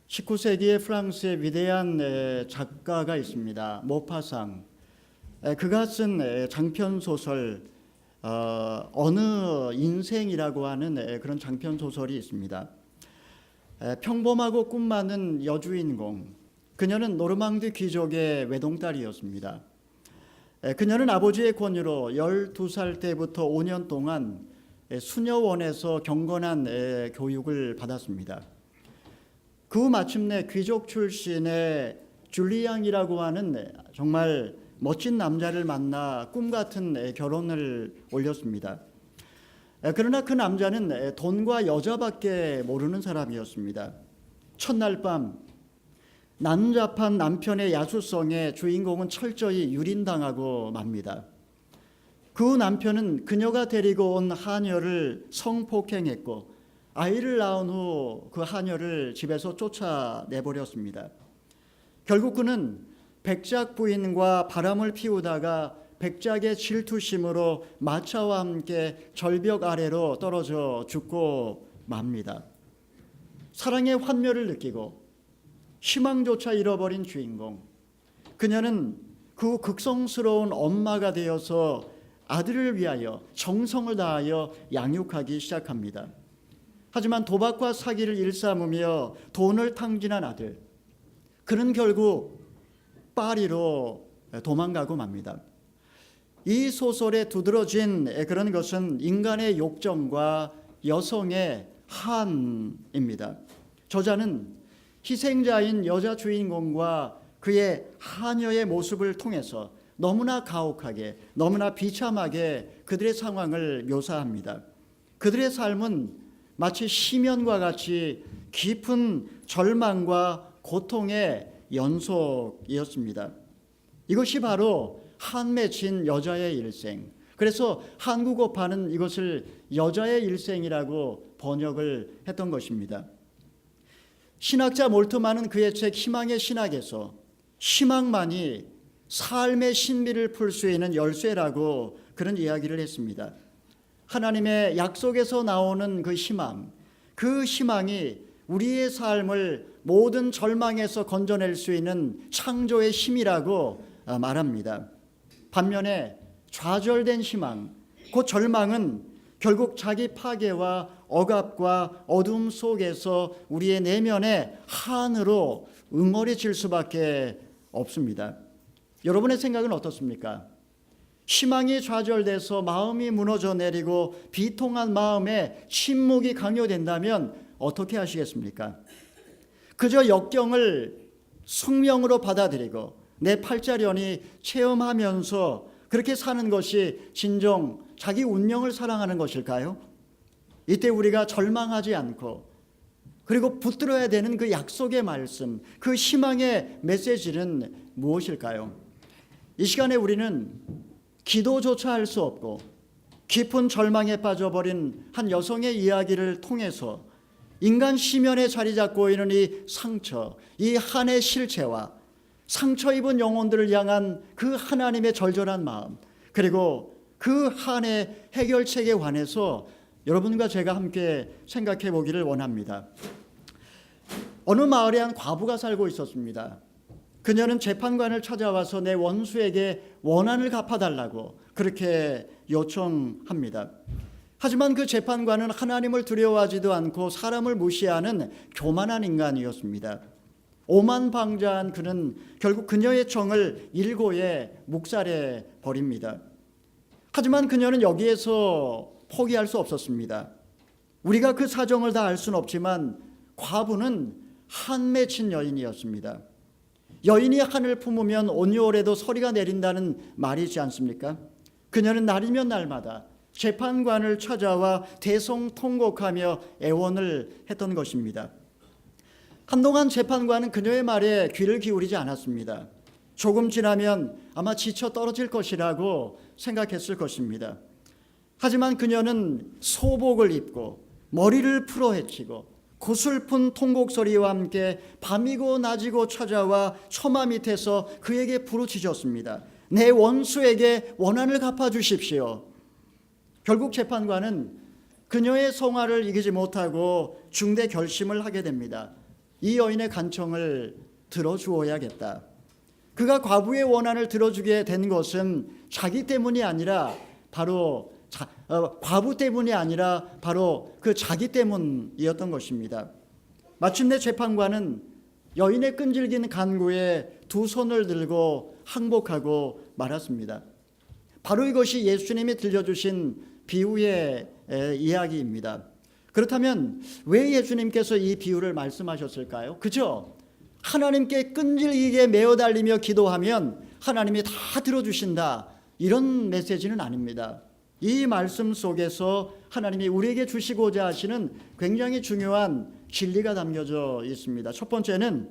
19세기의 프랑스의 위대한 작가가 있습니다. 모파상. 그가 쓴 장편 소설 어느 인생이라고 하는 그런 장편 소설이 있습니다. 평범하고 꿈 많은 여주인공. 그녀는 노르망디 귀족의 외동딸이었습니다. 그녀는 아버지의 권유로 12살 때부터 5년 동안 수녀원에서 경건한 교육을 받았습니다. 그 후 마침내 귀족 출신의 줄리앙이라고 하는 정말 멋진 남자를 만나 꿈같은 결혼을 올렸습니다. 그러나 그 남자는 돈과 여자밖에 모르는 사람이었습니다. 첫날 밤 난잡한 남편의 야수성에 주인공은 철저히 유린당하고 맙니다. 그 후 남편은 그녀가 데리고 온 하녀를 성폭행했고 아이를 낳은 후 그 하녀를 집에서 쫓아내버렸습니다. 결국 그는 백작 부인과 바람을 피우다가 백작의 질투심으로 마차와 함께 절벽 아래로 떨어져 죽고 맙니다. 사랑의 환멸을 느끼고 희망조차 잃어버린 주인공. 그녀는 그 극성스러운 엄마가 되어서 아들을 위하여 정성을 다하여 양육하기 시작합니다. 하지만 도박과 사기를 일삼으며 돈을 탕진한 아들, 그는 결국 파리로 도망가고 맙니다. 이 소설에 두드러진 그런 것은 인간의 욕정과 여성의 한입니다. 저자는 희생자인 여자 주인공과 그의 하녀의 모습을 통해서 너무나 가혹하게, 너무나 비참하게 그들의 상황을 묘사합니다. 그들의 삶은 마치 시면과 같이 깊은 절망과 고통의 연속이었습니다. 이것이 바로 한 맺힌 여자의 일생. 그래서 한국어판은 이것을 여자의 일생이라고 번역을 했던 것입니다. 신학자 몰트만은 그의 책 희망의 신학에서 희망만이 삶의 신비를 풀 수 있는 열쇠라고 그런 이야기를 했습니다. 하나님의 약속에서 나오는 그 희망이 우리의 삶을 모든 절망에서 건져낼 수 있는 창조의 힘이라고 말합니다. 반면에 좌절된 희망, 그 절망은 결국 자기 파괴와 억압과 어둠 속에서 우리의 내면의 한으로 응어리질 수밖에 없습니다. 여러분의 생각은 어떻습니까? 희망이 좌절돼서 마음이 무너져 내리고 비통한 마음에 침묵이 강요된다면 어떻게 하시겠습니까? 그저 역경을 숙명으로 받아들이고 내 팔자련이 체험하면서 그렇게 사는 것이 진정 자기 운명을 사랑하는 것일까요? 이때 우리가 절망하지 않고 그리고 붙들어야 되는 그 약속의 말씀, 그 희망의 메시지는 무엇일까요? 이 시간에 우리는 기도조차 할 수 없고 깊은 절망에 빠져버린 한 여성의 이야기를 통해서 인간 시면에 자리 잡고 있는 이 상처, 이 한의 실체와 상처 입은 영혼들을 향한 그 하나님의 절절한 마음, 그리고 그 한의 해결책에 관해서 여러분과 제가 함께 생각해 보기를 원합니다. 어느 마을에 한 과부가 살고 있었습니다. 그녀는 재판관을 찾아와서 내 원수에게 원한을 갚아달라고 그렇게 요청합니다. 하지만 그 재판관은 하나님을 두려워하지도 않고 사람을 무시하는 교만한 인간이었습니다. 오만방자한 그는 결국 그녀의 청을 일고에 묵살해 버립니다. 하지만 그녀는 여기에서 포기할 수 없었습니다. 우리가 그 사정을 다 알 수는 없지만 과부는 한 맺힌 여인이었습니다. 여인이 한을 품으면 온유월에도 서리가 내린다는 말이지 않습니까? 그녀는 날이면 날마다 재판관을 찾아와 대성통곡하며 애원을 했던 것입니다. 한동안 재판관은 그녀의 말에 귀를 기울이지 않았습니다. 조금 지나면 아마 지쳐 떨어질 것이라고 생각했을 것입니다. 하지만 그녀는 소복을 입고 머리를 풀어헤치고 고슬픈 통곡소리와 함께 밤이고 낮이고 찾아와 처마 밑에서 그에게 부르짖었습니다. 내 원수에게 원한을 갚아주십시오. 결국 재판관은 그녀의 성화를 이기지 못하고 중대 결심을 하게 됩니다. 이 여인의 간청을 들어주어야겠다. 그가 과부의 원한을 들어주게 된 것은 자기 때문이 아니라 바로 과부 때문이 아니라 바로 그 자기 때문이었던 것입니다. 마침내 재판관은 여인의 끈질긴 간구에 두 손을 들고 항복하고 말았습니다. 바로 이것이 예수님이 들려주신 비유의 이야기입니다. 그렇다면 왜 예수님께서 이 비유를 말씀하셨을까요? 그죠? 하나님께 끈질기게 매어 달리며 기도하면 하나님이 다 들어주신다, 이런 메시지는 아닙니다. 이 말씀 속에서 하나님이 우리에게 주시고자 하시는 굉장히 중요한 진리가 담겨져 있습니다. 첫 번째는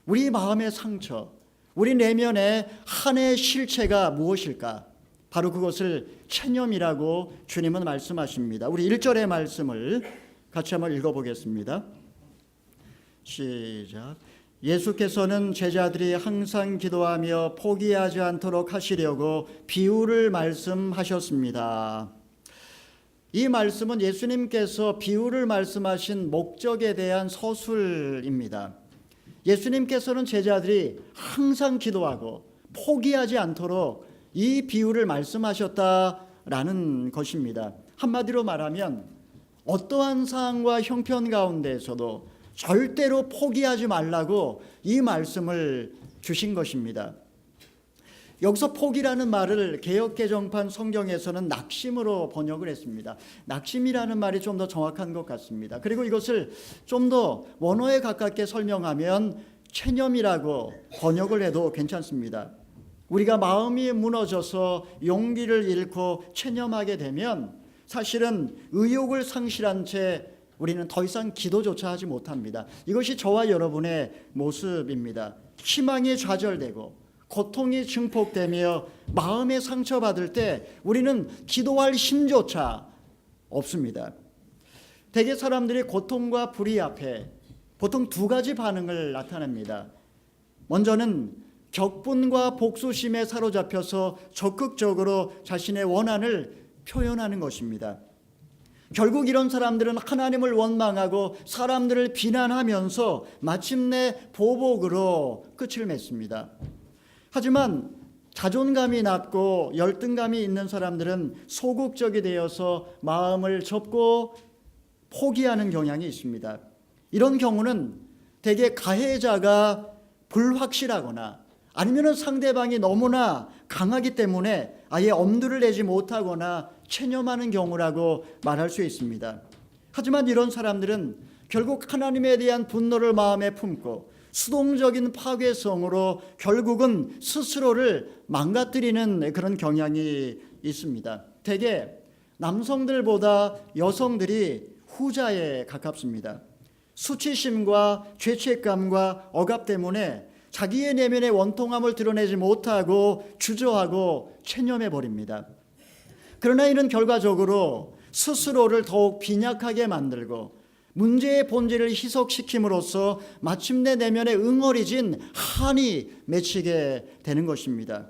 우리 마음의 상처, 우리 내면의 한의 실체가 무엇일까? 바로 그것을 체념이라고 주님은 말씀하십니다. 우리 1절의 말씀을 같이 한번 읽어보겠습니다. 시작. 예수께서는 제자들이 항상 기도하며 포기하지 않도록 하시려고 비유를 말씀하셨습니다. 이 말씀은 예수님께서 비유를 말씀하신 목적에 대한 서술입니다. 예수님께서는 제자들이 항상 기도하고 포기하지 않도록 이 비유를 말씀하셨다라는 것입니다. 한마디로 말하면 어떠한 상황과 형편 가운데에서도 절대로 포기하지 말라고 이 말씀을 주신 것입니다. 여기서 포기라는 말을 개역개정판 성경에서는 낙심으로 번역을 했습니다. 낙심이라는 말이 좀 더 정확한 것 같습니다. 그리고 이것을 좀 더 원어에 가깝게 설명하면 체념이라고 번역을 해도 괜찮습니다. 우리가 마음이 무너져서 용기를 잃고 체념하게 되면 사실은 의욕을 상실한 채 우리는 더 이상 기도조차 하지 못합니다. 이것이 저와 여러분의 모습입니다. 희망이 좌절되고 고통이 증폭되며 마음에 상처받을 때 우리는 기도할 힘조차 없습니다. 대개 사람들이 고통과 불의 앞에 보통 두 가지 반응을 나타냅니다. 먼저는 격분과 복수심에 사로잡혀서 적극적으로 자신의 원한을 표현하는 것입니다. 결국 이런 사람들은 하나님을 원망하고 사람들을 비난하면서 마침내 보복으로 끝을 맺습니다. 하지만 자존감이 낮고 열등감이 있는 사람들은 소극적이 되어서 마음을 접고 포기하는 경향이 있습니다. 이런 경우는 대개 가해자가 불확실하거나 아니면 상대방이 너무나 강하기 때문에 아예 엄두를 내지 못하거나 체념하는 경우라고 말할 수 있습니다. 하지만 이런 사람들은 결국 하나님에 대한 분노를 마음에 품고 수동적인 파괴성으로 결국은 스스로를 망가뜨리는 그런 경향이 있습니다. 대개 남성들보다 여성들이 후자에 가깝습니다. 수치심과 죄책감과 억압 때문에 자기의 내면의 원통함을 드러내지 못하고 주저하고 체념해버립니다. 그러나 이는 결과적으로 스스로를 더욱 빈약하게 만들고 문제의 본질을 희석시킴으로써 마침내 내면에 응어리진 한이 맺히게 되는 것입니다.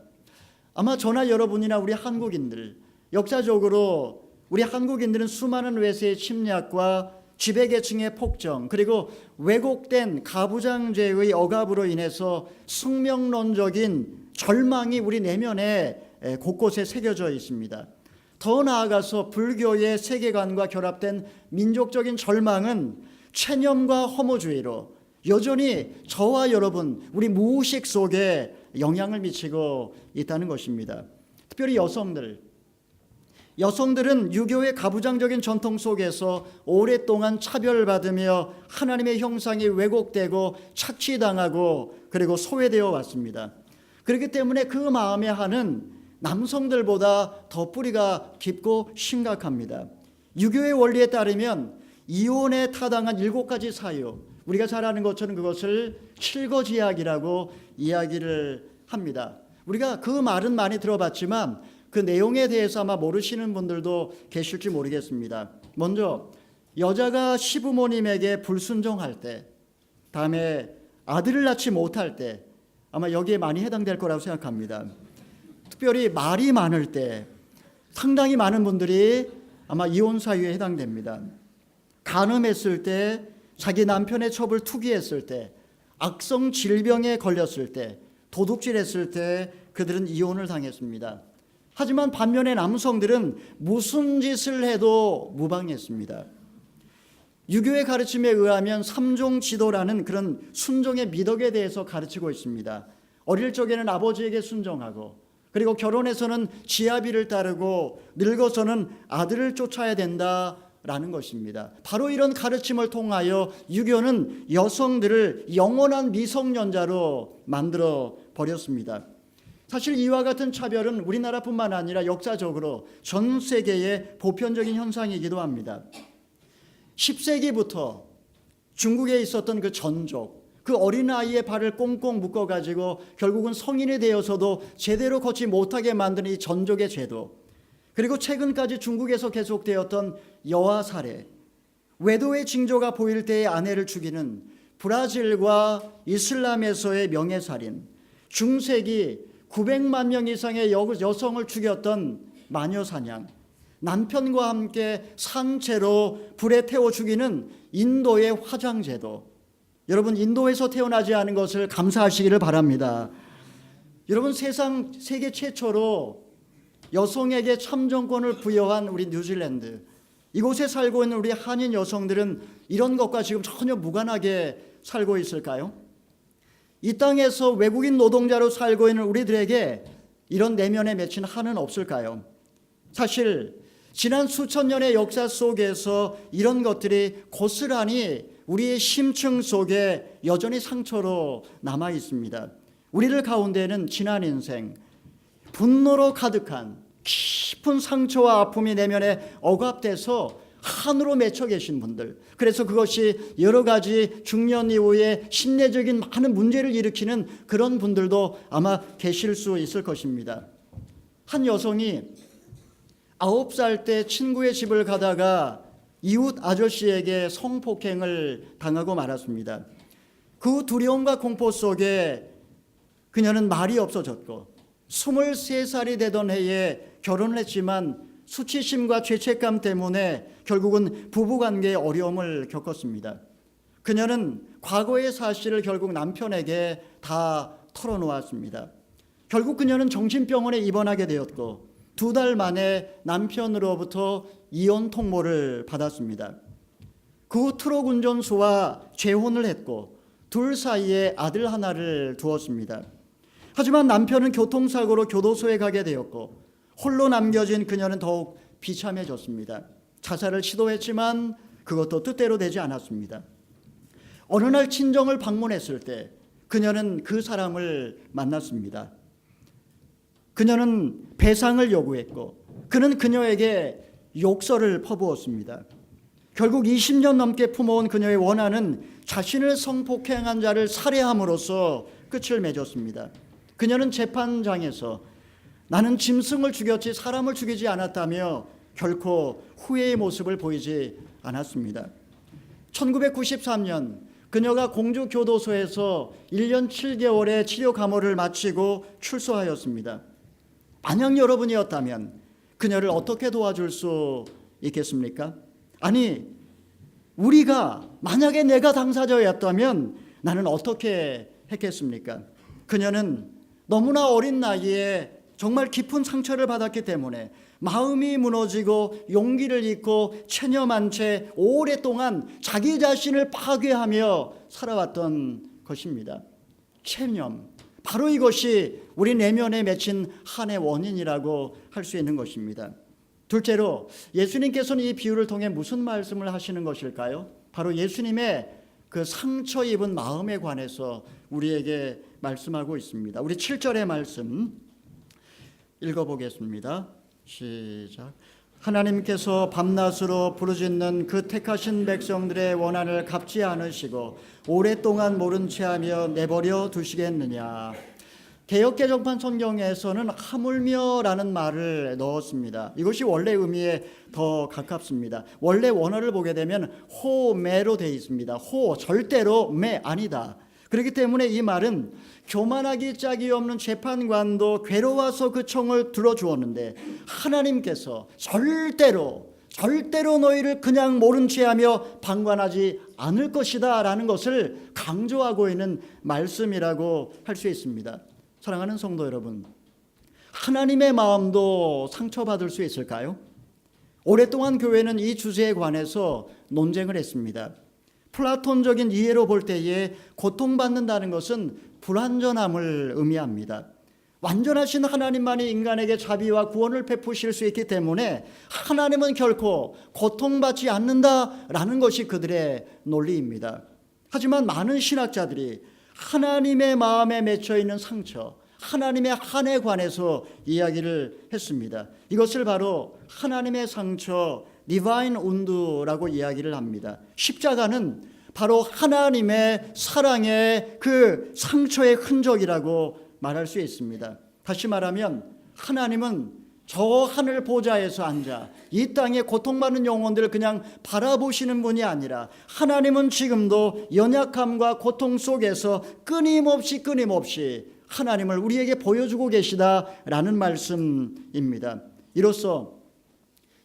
아마 저나 여러분이나 우리 한국인들, 역사적으로 우리 한국인들은 수많은 외세의 침략과 지배계층의 폭정, 그리고 왜곡된 가부장제의 억압으로 인해서 숙명론적인 절망이 우리 내면에 곳곳에 새겨져 있습니다. 더 나아가서 불교의 세계관과 결합된 민족적인 절망은 체념과 허무주의로 여전히 저와 여러분, 우리 무의식 속에 영향을 미치고 있다는 것입니다. 특별히 여성들은 유교의 가부장적인 전통 속에서 오랫동안 차별받으며 하나님의 형상이 왜곡되고 착취당하고 그리고 소외되어 왔습니다. 그렇기 때문에 그 마음의 한은 남성들보다 더 뿌리가 깊고 심각합니다. 유교의 원리에 따르면 이혼에 타당한 7가지 사유, 우리가 잘 아는 것처럼 그것을 칠거지약이라고 이야기를 합니다. 우리가 그 말은 많이 들어봤지만 그 내용에 대해서 아마 모르시는 분들도 계실지 모르겠습니다. 먼저 여자가 시부모님에게 불순종할 때, 다음에 아들을 낳지 못할 때, 아마 여기에 많이 해당될 거라고 생각합니다. 특별히 말이 많을 때 상당히 많은 분들이 아마 이혼 사유에 해당됩니다. 간음했을 때, 자기 남편의 첩을 투기했을 때, 악성 질병에 걸렸을 때, 도둑질했을 때 그들은 이혼을 당했습니다. 하지만 반면에 남성들은 무슨 짓을 해도 무방했습니다. 유교의 가르침에 의하면 삼종지도라는 그런 순종의 미덕에 대해서 가르치고 있습니다. 어릴 적에는 아버지에게 순종하고, 그리고 결혼해서는 지아비를 따르고, 늙어서는 아들을 쫓아야 된다라는 것입니다. 바로 이런 가르침을 통하여 유교는 여성들을 영원한 미성년자로 만들어 버렸습니다. 사실 이와 같은 차별은 우리나라뿐만 아니라 역사적으로 전 세계의 보편적인 현상이기도 합니다. 10세기부터 중국에 있었던 그 전족, 그 어린아이의 발을 꽁꽁 묶어가지고 결국은 성인이 되어서도 제대로 걷지 못하게 만드는 이 전족의 제도, 그리고 최근까지 중국에서 계속되었던 여아 살해, 외도의 징조가 보일 때의 아내를 죽이는 브라질과 이슬람에서의 명예살인, 중세기 900만 명 이상의 여성을 죽였던 마녀사냥, 남편과 함께 산채로 불에 태워 죽이는 인도의 화장제도, 여러분 인도에서 태어나지 않은 것을 감사하시기를 바랍니다. 여러분 세계 최초로 여성에게 참정권을 부여한 우리 뉴질랜드, 이곳에 살고 있는 우리 한인 여성들은 이런 것과 지금 전혀 무관하게 살고 있을까요? 이 땅에서 외국인 노동자로 살고 있는 우리들에게 이런 내면에 맺힌 한은 없을까요? 사실 지난 수천 년의 역사 속에서 이런 것들이 고스란히 우리의 심층 속에 여전히 상처로 남아 있습니다. 우리들 가운데는 지난 인생 분노로 가득한 깊은 상처와 아픔이 내면에 억압돼서 한으로 맺혀 계신 분들, 그래서 그것이 여러 가지 중년 이후에 심리적인 많은 문제를 일으키는 그런 분들도 아마 계실 수 있을 것입니다. 한 여성이 9살 때 친구의 집을 가다가 이웃 아저씨에게 성폭행을 당하고 말았습니다. 그 두려움과 공포 속에 그녀는 말이 없어졌고 23살이 되던 해에 결혼을 했지만 수치심과 죄책감 때문에 결국은 부부관계에 어려움을 겪었습니다. 그녀는 과거의 사실을 결국 남편에게 다 털어놓았습니다. 결국 그녀는 정신병원에 입원하게 되었고 2달 만에 남편으로부터 이혼 통보를 받았습니다. 그 후 트럭 운전수와 재혼을 했고 둘 사이에 아들 하나를 두었습니다. 하지만 남편은 교통사고로 교도소에 가게 되었고 홀로 남겨진 그녀는 더욱 비참해졌습니다. 자살을 시도했지만 그것도 뜻대로 되지 않았습니다. 어느 날 친정을 방문했을 때 그녀는 그 사람을 만났습니다. 그녀는 배상을 요구했고 그는 그녀에게 욕설을 퍼부었습니다. 결국 20년 넘게 품어온 그녀의 원한은 자신을 성폭행한 자를 살해함으로써 끝을 맺었습니다. 그녀는 재판장에서 나는 짐승을 죽였지 사람을 죽이지 않았다며 결코 후회의 모습을 보이지 않았습니다. 1993년 그녀가 공주교도소에서 1년 7개월의 치료 감호를 마치고 출소하였습니다. 만약 여러분이었다면 그녀를 어떻게 도와줄 수 있겠습니까? 아니, 우리가 만약에 내가 당사자였다면 나는 어떻게 했겠습니까? 그녀는 너무나 어린 나이에 정말 깊은 상처를 받았기 때문에 마음이 무너지고 용기를 잃고 체념한 채 오랫동안 자기 자신을 파괴하며 살아왔던 것입니다. 체념, 바로 이것이 우리 내면에 맺힌 한의 원인이라고 할 수 있는 것입니다. 둘째로 예수님께서는 이 비유를 통해 무슨 말씀을 하시는 것일까요? 바로 예수님의 그 상처 입은 마음에 관해서 우리에게 말씀하고 있습니다. 우리 7절의 말씀 읽어보겠습니다. 시작. 하나님께서 밤낮으로 부르짖는 그 택하신 백성들의 원한을 갚지 않으시고 오랫동안 모른 채하며 내버려 두시겠느냐. 개역개정판 성경에서는 하물며라는 말을 넣었습니다. 이것이 원래 의미에 더 가깝습니다. 원래 원어를 보게 되면 호매로 되어 있습니다. 호, 절대로 매, 아니다. 그렇기 때문에 이 말은 교만하기 짝이 없는 재판관도 괴로워서 그 청을 들어주었는데 하나님께서 절대로 절대로 너희를 그냥 모른 채하며 방관하지 않을 것이다 라는 것을 강조하고 있는 말씀이라고 할 수 있습니다. 사랑하는 성도 여러분, 하나님의 마음도 상처받을 수 있을까요? 오랫동안 교회는 이 주제에 관해서 논쟁을 했습니다. 플라톤적인 이해로 볼 때에 고통받는다는 것은 불완전함을 의미합니다. 완전하신 하나님만이 인간에게 자비와 구원을 베푸실 수 있기 때문에 하나님은 결코 고통받지 않는다라는 것이 그들의 논리입니다. 하지만 많은 신학자들이 하나님의 마음에 맺혀 있는 상처, 하나님의 한에 관해서 이야기를 했습니다. 이것을 바로 하나님의 상처, 디바인 운드라고 이야기를 합니다. 십자가는 바로 하나님의 사랑의 그 상처의 흔적이라고 말할 수 있습니다. 다시 말하면 하나님은 저 하늘 보좌에서 앉아 이 땅의 고통받는 영혼들을 그냥 바라보시는 분이 아니라 하나님은 지금도 연약함과 고통 속에서 끊임없이 하나님을 우리에게 보여주고 계시다라는 말씀입니다. 이로써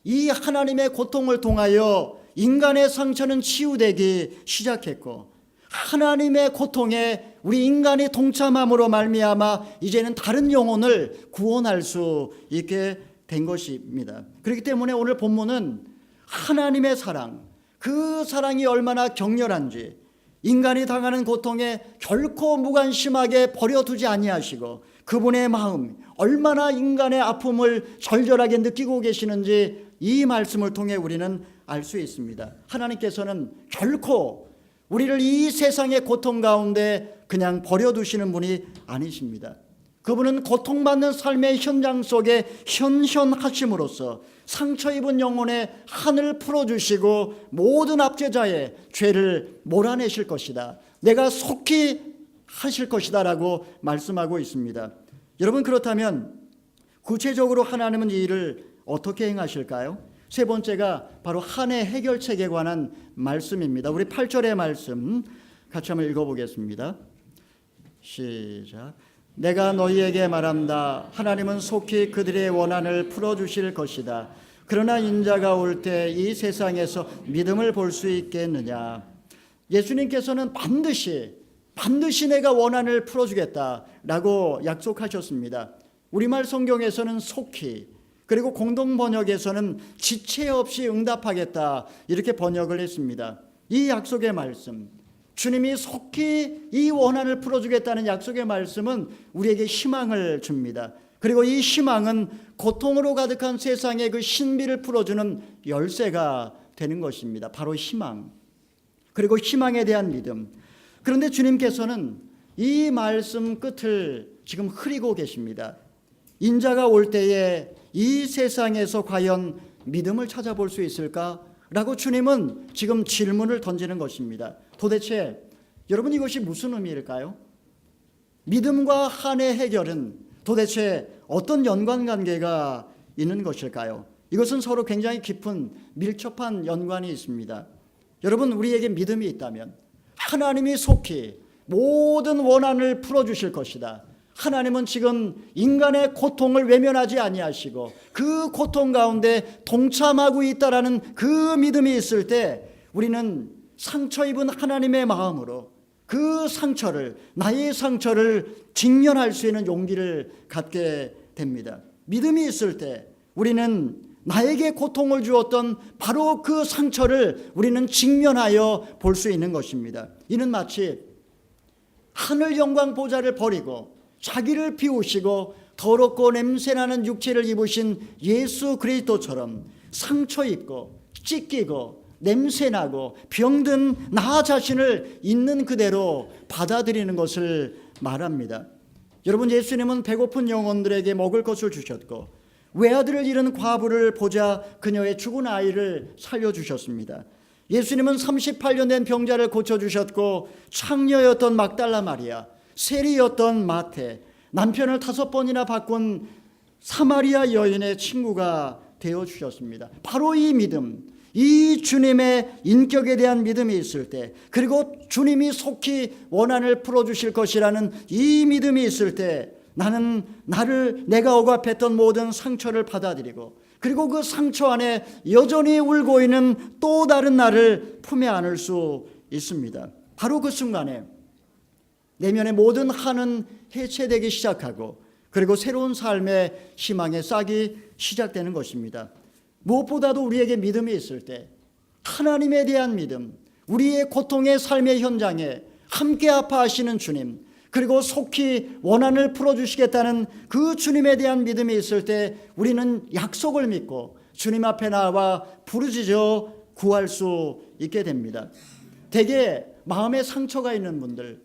이 하나님의 고통을 통하여 인간의 상처는 치유되기 시작했고 하나님의 고통에 우리 인간이 동참함으로 말미암아 이제는 다른 영혼을 구원할 수 있게 된 것입니다. 그렇기 때문에 오늘 본문은 하나님의 사랑, 그 사랑이 얼마나 격렬한지, 인간이 당하는 고통에 결코 무관심하게 버려두지 아니하시고 그분의 마음, 얼마나 인간의 아픔을 절절하게 느끼고 계시는지 이 말씀을 통해 우리는 알 수 있습니다. 하나님께서는 결코 우리를 이 세상의 고통 가운데 그냥 버려두시는 분이 아니십니다. 그분은 고통받는 삶의 현장 속에 현현하심으로써 상처 입은 영혼의 한을 풀어주시고 모든 압제자의 죄를 몰아내실 것이다. 내가 속히 하실 것이다 라고 말씀하고 있습니다. 여러분, 그렇다면 구체적으로 하나님은 이 일을 어떻게 행하실까요? 세 번째가 바로 한의 해결책에 관한 말씀입니다. 우리 8절의 말씀 같이 한번 읽어보겠습니다. 시작. 내가 너희에게 말한다. 하나님은 속히 그들의 원한을 풀어주실 것이다. 그러나 인자가 올 때 이 세상에서 믿음을 볼 수 있겠느냐. 예수님께서는 반드시 내가 원한을 풀어주겠다라고 약속하셨습니다. 우리말 성경에서는 속히, 그리고 공동 번역에서는 지체 없이 응답하겠다 이렇게 번역을 했습니다. 이 약속의 말씀, 주님이 속히 이 원한을 풀어주겠다는 약속의 말씀은 우리에게 희망을 줍니다. 그리고 이 희망은 고통으로 가득한 세상의 그 신비를 풀어주는 열쇠가 되는 것입니다. 바로 희망, 그리고 희망에 대한 믿음. 그런데 주님께서는 이 말씀 끝을 지금 흐리고 계십니다. 인자가 올 때에 이 세상에서 과연 믿음을 찾아볼 수 있을까? 라고 주님은 지금 질문을 던지는 것입니다. 도대체 여러분, 이것이 무슨 의미일까요? 믿음과 한의 해결은 도대체 어떤 연관관계가 있는 것일까요? 이것은 서로 굉장히 깊은 밀접한 연관이 있습니다. 여러분, 우리에게 믿음이 있다면 하나님이 속히 모든 원한을 풀어주실 것이다. 하나님은 지금 인간의 고통을 외면하지 아니하시고 그 고통 가운데 동참하고 있다라는 그 믿음이 있을 때 우리는 상처 입은 하나님의 마음으로 그 상처를, 나의 상처를 직면할 수 있는 용기를 갖게 됩니다. 믿음이 있을 때 우리는 나에게 고통을 주었던 바로 그 상처를 우리는 직면하여 볼 수 있는 것입니다. 이는 마치 하늘 영광 보좌를 버리고 자기를 비우시고 더럽고 냄새나는 육체를 입으신 예수 그리스도처럼 상처 입고 찢기고 냄새나고 병든 나 자신을 있는 그대로 받아들이는 것을 말합니다. 여러분, 예수님은 배고픈 영혼들에게 먹을 것을 주셨고 외아들을 잃은 과부를 보자 그녀의 죽은 아이를 살려주셨습니다. 예수님은 38년 된 병자를 고쳐주셨고 창녀였던 막달라 마리아, 세리였던 마태, 남편을 5번이나 바꾼 사마리아 여인의 친구가 되어주셨습니다. 바로 이 믿음, 이 주님의 인격에 대한 믿음이 있을 때, 그리고 주님이 속히 원한을 풀어주실 것이라는 이 믿음이 있을 때 나는 내가 억압했던 모든 상처를 받아들이고 그리고 그 상처 안에 여전히 울고 있는 또 다른 나를 품에 안을 수 있습니다. 바로 그 순간에 내면의 모든 한은 해체되기 시작하고 그리고 새로운 삶의 희망의 싹이 시작되는 것입니다. 무엇보다도 우리에게 믿음이 있을 때 하나님에 대한 믿음, 우리의 고통의 삶의 현장에 함께 아파하시는 주님, 그리고 속히 원한을 풀어주시겠다는 그 주님에 대한 믿음이 있을 때 우리는 약속을 믿고 주님 앞에 나와 부르짖어 구할 수 있게 됩니다. 대개 마음에 상처가 있는 분들,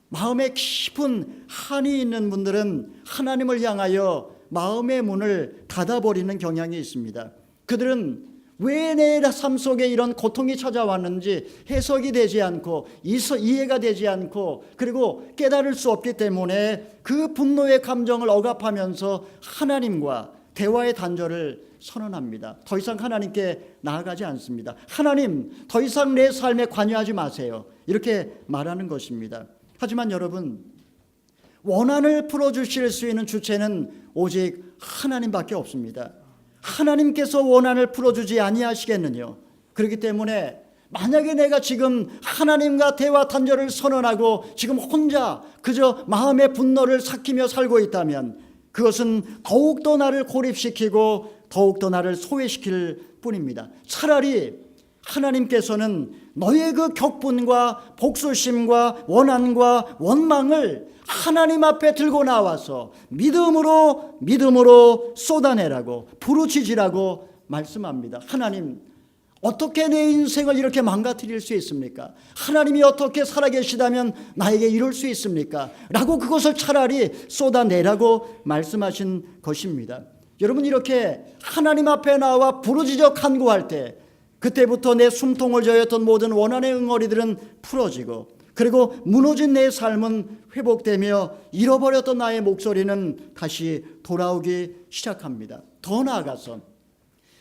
마음에 깊은 한이 있는 분들은 하나님을 향하여 마음의 문을 닫아버리는 경향이 있습니다. 그들은 왜 내 삶 속에 이런 고통이 찾아왔는지 해석이 되지 않고 이해가 되지 않고 그리고 깨달을 수 없기 때문에 그 분노의 감정을 억압하면서 하나님과 대화의 단절을 선언합니다. 더 이상 하나님께 나아가지 않습니다. 하나님, 더 이상 내 삶에 관여하지 마세요. 이렇게 말하는 것입니다. 하지만 여러분, 원한을 풀어주실 수 있는 주체는 오직 하나님밖에 없습니다. 하나님께서 원한을 풀어주지 아니하시겠느냐. 그렇기 때문에 만약에 내가 지금 하나님과 대화 단절을 선언하고 지금 혼자 그저 마음의 분노를 삭히며 살고 있다면 그것은 더욱더 나를 고립시키고 더욱더 나를 소외시킬 뿐입니다. 차라리 하나님께서는 너의 그 격분과 복수심과 원한과 원망을 하나님 앞에 들고 나와서 믿음으로 쏟아내라고 부르짖으라고 말씀합니다. 하나님, 어떻게 내 인생을 이렇게 망가뜨릴 수 있습니까? 하나님이 어떻게 살아계시다면 나에게 이룰 수 있습니까? 라고 그것을 차라리 쏟아내라고 말씀하신 것입니다. 여러분, 이렇게 하나님 앞에 나와 부르짖어 간구할 때 그때부터 내 숨통을 저었던 모든 원한의 응어리들은 풀어지고 그리고 무너진 내 삶은 회복되며 잃어버렸던 나의 목소리는 다시 돌아오기 시작합니다. 더 나아가서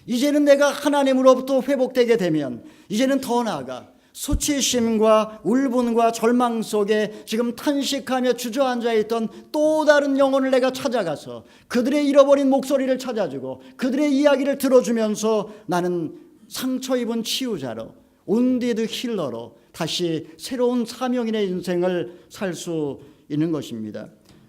이제는 내가 하나님으로부터 회복되게 되면 이제는 더 나아가 수치심과 울분과 절망 속에 지금 탄식하며 주저앉아 있던 또 다른 영혼을 내가 찾아가서 그들의 잃어버린 목소리를 찾아주고 그들의 이야기를 들어주면서 나는 상처 입은 치유자로 온디드 힐러로 다시 새로운 사명인의 인생을 살 수 있는 것입니다.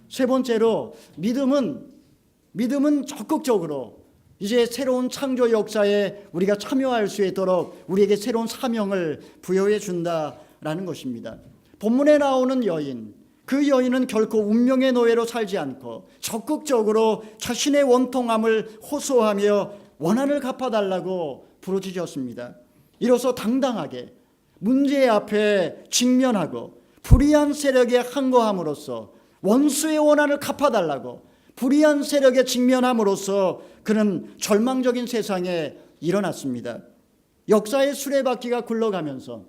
세 번째로 믿음은 적극적으로 이제 새로운 창조 역사에 우리가 참여할 수 있도록 우리에게 새로운 사명을 부여해 준다라는 것입니다. 본문에 나오는 여인, 그 여인은 결코 운명의 노예로 살지 않고 적극적으로 자신의 원통함을 호소하며 원한을 갚아달라고 부르짖었습니다. 이로써 당당하게 문제 앞에 직면하고 불의한 세력에 항거함으로써 원수의 원한을 갚아달라고 불의한 세력에 직면함으로써 그는 절망적인 세상에 일어났습니다. 역사의 수레바퀴가 굴러가면서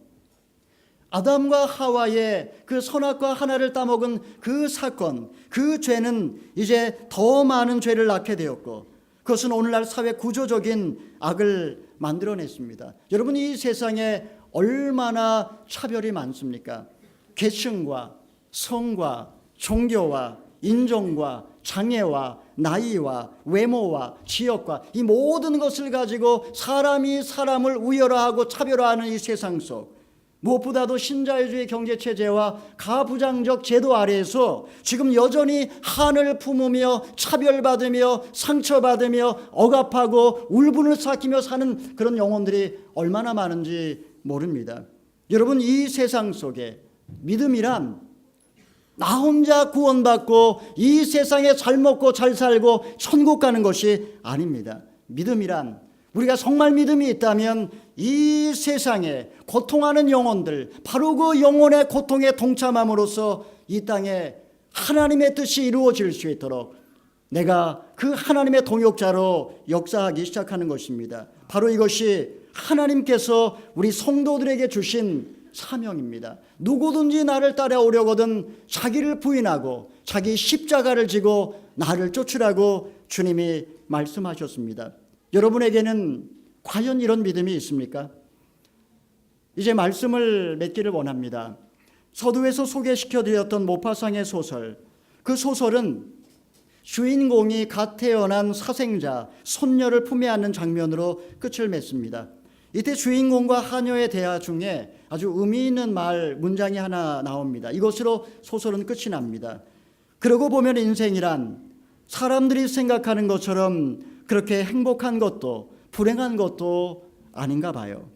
아담과 하와의 그 선악과 하나를 따먹은 그 사건, 그 죄는 이제 더 많은 죄를 낳게 되었고 그것은 오늘날 사회 구조적인 악을 만들어냈습니다. 여러분, 이 세상에 얼마나 차별이 많습니까? 계층과 성과 종교와 인종과 장애와 나이와 외모와 지역과 이 모든 것을 가지고 사람이 사람을 우열화하고 차별화하는 이 세상 속 무엇보다도 신자유주의 경제체제와 가부장적 제도 아래에서 지금 여전히 한을 품으며 차별받으며 상처받으며 억압하고 울분을 삭히며 사는 그런 영혼들이 얼마나 많은지 모릅니다. 여러분, 이 세상 속에 믿음이란 나 혼자 구원받고 이 세상에 잘 먹고 잘 살고 천국 가는 것이 아닙니다. 믿음이란 우리가 정말 믿음이 있다면 이 세상에 고통하는 영혼들, 바로 그 영혼의 고통에 동참함으로써 이 땅에 하나님의 뜻이 이루어질 수 있도록 내가 그 하나님의 동역자로 역사하기 시작하는 것입니다. 바로 이것이 하나님께서 우리 성도들에게 주신 사명입니다. 누구든지 나를 따라오려거든 자기를 부인하고 자기 십자가를 지고 나를 쫓으라고 주님이 말씀하셨습니다. 여러분에게는 과연 이런 믿음이 있습니까? 이제 말씀을 맺기를 원합니다. 서두에서 소개시켜드렸던 모파상의 소설, 그 소설은 주인공이 갓 태어난 사생자, 손녀를 품에 안는 장면으로 끝을 맺습니다. 이때 주인공과 하녀의 대화 중에 아주 의미 있는 문장이 하나 나옵니다. 이것으로 소설은 끝이 납니다. 그러고 보면 인생이란 사람들이 생각하는 것처럼 그렇게 행복한 것도 불행한 것도 아닌가 봐요.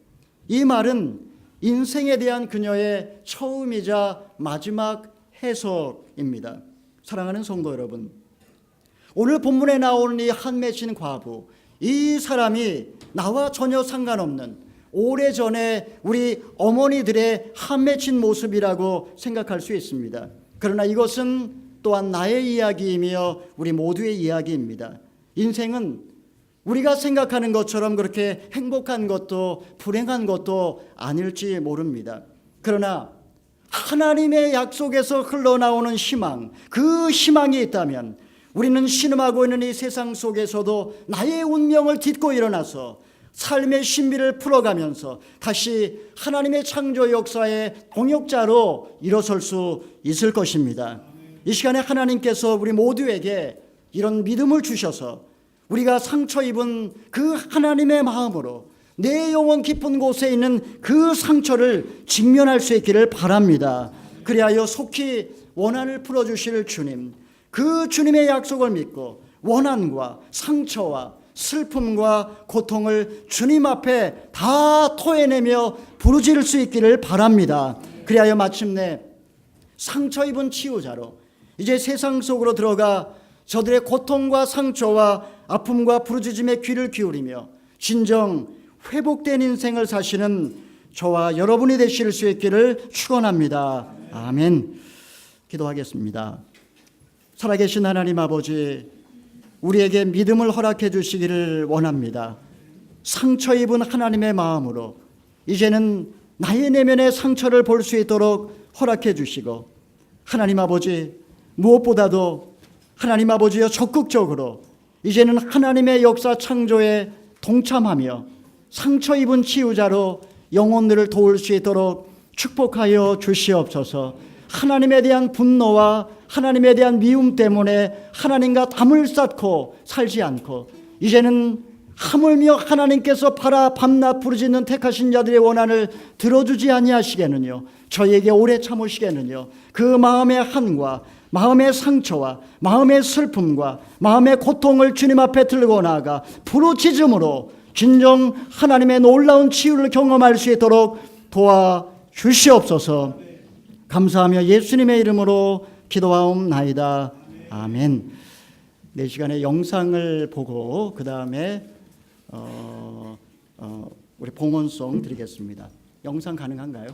이 말은 인생에 대한 그녀의 처음이자 마지막 해석입니다. 사랑하는 성도 여러분, 오늘 본문에 나오는 이 한맺힌 과부, 이 사람이 나와 전혀 상관없는 오래전에 우리 어머니들의 한맺힌 모습이라고 생각할 수 있습니다. 그러나 이것은 또한 나의 이야기이며 우리 모두의 이야기입니다. 인생은 우리가 생각하는 것처럼 그렇게 행복한 것도 불행한 것도 아닐지 모릅니다. 그러나 하나님의 약속에서 흘러나오는 희망, 그 희망이 있다면 우리는 신음하고 있는 이 세상 속에서도 나의 운명을 딛고 일어나서 삶의 신비를 풀어가면서 다시 하나님의 창조 역사의 동역자로 일어설 수 있을 것입니다. 이 시간에 하나님께서 우리 모두에게 이런 믿음을 주셔서 우리가 상처 입은 그 하나님의 마음으로 내 영혼 깊은 곳에 있는 그 상처를 직면할 수 있기를 바랍니다. 그리하여 속히 원한을 풀어주실 주님, 그 주님의 약속을 믿고 원한과 상처와 슬픔과 고통을 주님 앞에 다 토해내며 부르짖을 수 있기를 바랍니다. 그리하여 마침내 상처 입은 치유자로 이제 세상 속으로 들어가 저들의 고통과 상처와 아픔과 부르짖음에 귀를 기울이며 진정 회복된 인생을 사시는 저와 여러분이 되실 수 있기를 축원합니다. 아멘. 기도하겠습니다. 살아계신 하나님 아버지, 우리에게 믿음을 허락해 주시기를 원합니다. 상처 입은 하나님의 마음으로 이제는 나의 내면의 상처를 볼 수 있도록 허락해 주시고, 하나님 아버지, 무엇보다도 하나님 아버지여 적극적으로 이제는 하나님의 역사 창조에 동참하며 상처 입은 치유자로 영혼들을 도울 수 있도록 축복하여 주시옵소서. 하나님에 대한 분노와 하나님에 대한 미움 때문에 하나님과 담을 쌓고 살지 않고 이제는 하물며 하나님께서 밤낮 부르짖는 택하신 자들의 원한을 들어주지 아니하시겠느냐, 저에게 오래 참으시겠느냐, 그 마음의 한과 마음의 상처와 마음의 슬픔과 마음의 고통을 주님 앞에 들고 나아가 부르짖음으로 진정 하나님의 놀라운 치유를 경험할 수 있도록 도와주시옵소서. 감사하며 예수님의 이름으로 기도하옵나이다. 아멘. 네, 시간에 영상을 보고 그 다음에 우리 봉헌송 드리겠습니다. 영상 가능한가요?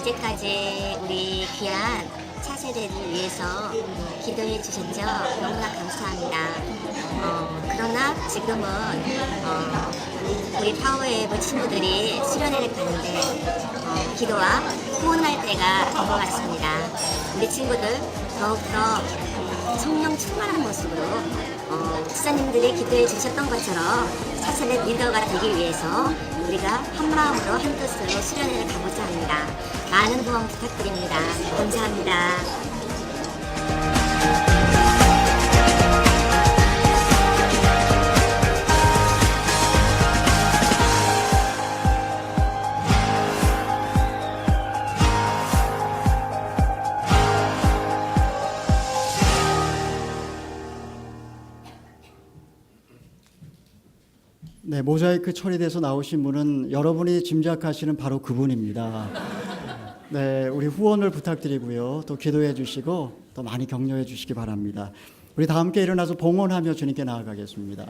이제까지 우리 귀한 차세대를 위해서 기도해 주셨죠. 너무나 감사합니다. 그러나 지금은 우리 파워웨이브 친구들이 수련회를 가는데 기도와 후원할 때가 된 것 같습니다. 우리 친구들 더욱더 성령 충만한 모습으로 목사님들이 기도해 주셨던 것처럼 차세대 리더가 되기 위해서 우리가 한 마음으로 한 뜻으로 수련회를 가고자 합니다. 많은 후원 부탁드립니다. 감사합니다. 네, 모자이크 처리돼서 나오신 분은 여러분이 짐작하시는 바로 그분입니다. 네, 우리 후원을 부탁드리고요. 또 기도해 주시고 또 많이 격려해 주시기 바랍니다. 우리 다 함께 일어나서 봉헌하며 주님께 나아가겠습니다.